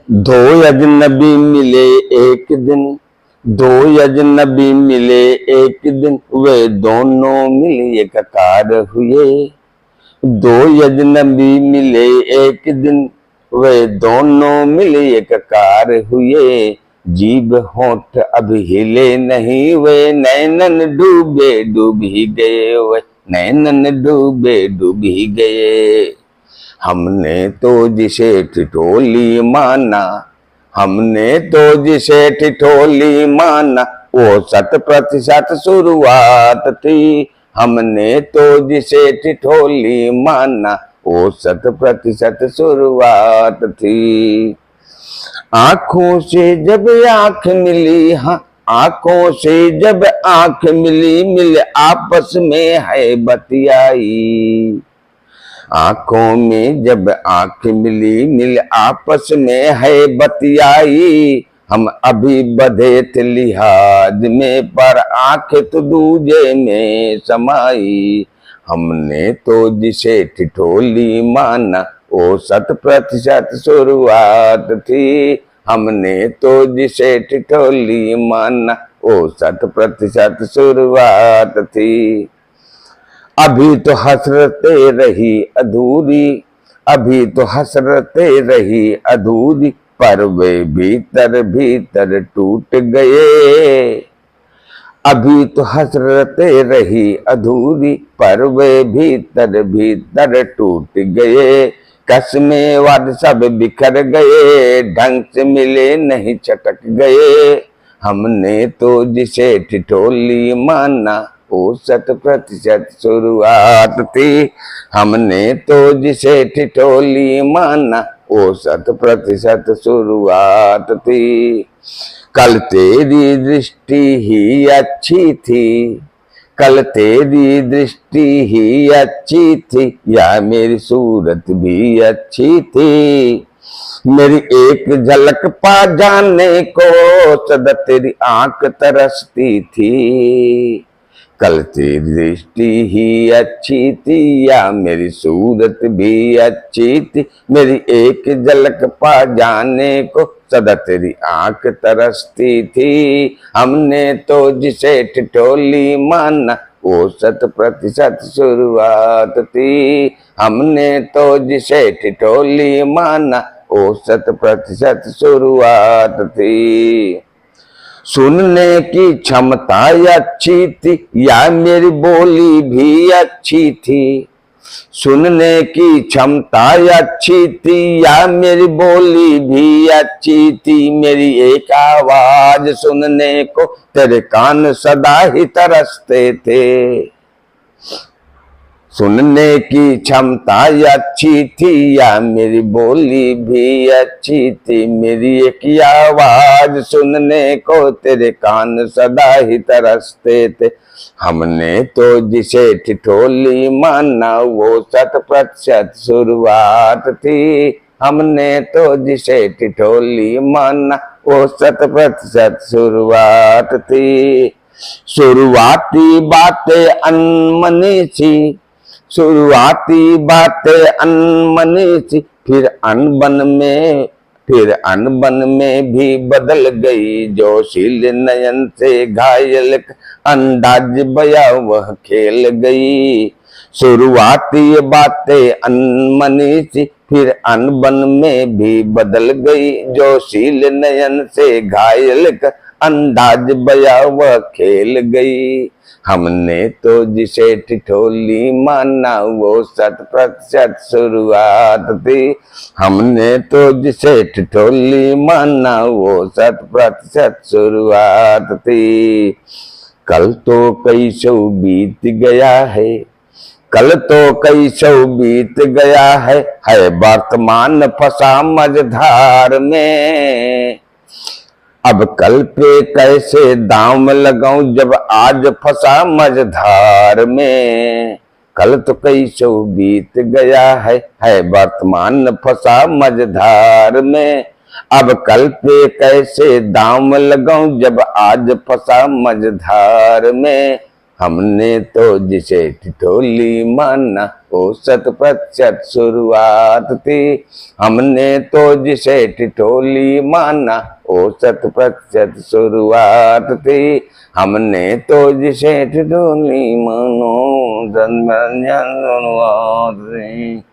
दो अजनबी मिले एक दिन, दो अजनबी मिले एक दिन, वे दोनों मिल एकाकार हुए। दो अजनबी मिले एक दिन, वे दोनों मिल एकाकार हुए। जीभ होंठ अब हिले नहीं, वे नैनन डूबे डूब ही गए, वे नैनन डूबे डूब ही गए। हमने तो जिसे ठिठोली माना, हमने तो जिसे ठिठोली माना, वो 100% शुरुआत थी। हमने तो जिसे ठिठोली माना, वो 100% शुरुआत थी। आंखों से जब आंख मिली, हाँ आंखों से जब आंख मिली, मिल आपस में है बतियाई। आंखों में जब आंख मिली, मिल आपस में है बतियाई। हम अभी बधे थे लिहाज में, पर आंख तो दूजे में समाई। हमने तो जिसे ठिठोली माना, वो 100% शुरुआत थी। हमने तो जिसे ठिठोली माना, वो 100% शुरुआत थी। अभी तो हसरते रही अधूरी, अभी तो हसरते रही अधूरी, पर वे भीतर भीतर टूट गए। अभी तो हसरते रही अधूरी, पर वे भीतर भीतर टूट गए। कसमें वाद सब बिखर गए, ढंग से मिले नहीं चटक गए। हमने तो जिसे ठिठोली माना, वो 100% शुरुआत थी। हमने तो जिसे ठिठोली माना, वो 100% शुरुआत थी। कल तेरी दृष्टि ही अच्छी थी, कल तेरी दृष्टि ही अच्छी थी, या मेरी सूरत भी अच्छी थी। मेरी एक झलक पा जाने को सदा तेरी आंख तरसती थी। कल तेरी दृष्टि ही अच्छी थी, या मेरी सूरत भी अच्छी थी। मेरी एक झलक पा जाने को सदा तेरी आंख तरसती थी। हमने तो जिसे ठिठोली माना, वो 100% शुरुआत थी। हमने तो जिसे ठिठोली माना, वो 100% शुरुआत थी। सुनने की क्षमता अच्छी थी, या मेरी बोली भी अच्छी थी। सुनने की क्षमता अच्छी थी, या मेरी बोली भी अच्छी थी। मेरी एक आवाज सुनने को तेरे कान सदा ही तरसते थे। सुनने की क्षमता अच्छी थी, या मेरी बोली भी अच्छी थी। मेरी एक आवाज सुनने को तेरे कान सदा ही तरसते थे। हमने तो जिसे ठिठोली माना, वो 100% शुरुआत थी। हमने तो जिसे ठिठोली माना, वो 100% शुरुआत थी। शुरुआती बातें अनमनी सी, शुरुआती बातें अनमनी सी, फिर अनबन में भी बदल गई। जोशील नयन से घायल अंदाज बया वह खेल गई। शुरुआती बातें अनमनी सी, फिर अनबन में भी बदल गई। जोशील नयन से घायल अंदाज बया वह खेल गई। हमने तो जिसे ठिठोली माना, वो 100% शुरुआत थी। हमने तो जिसे ठिठोली माना, वो 100% शुरुआत थी। कल तो कई सौ बीत गया है, कल तो कई सौ बीत गया है वर्तमान फंसा मझधार में। अब कल पे कैसे दाम लगाऊं, जब आज फंसा मझधार में। कल तो कई सौ बीत गया है वर्तमान फंसा मझधार में। अब कल पे कैसे दाम लगाऊं, जब आज फंसा मझधार में। हमने तो जिसे ठिठोली माना वो 100% शुरुआत थी। हमने तो जिसे ठिठोली माना वो 100% शुरुआत थी। हमने तो जिसे ठिठोली मानो शुरुआत थी।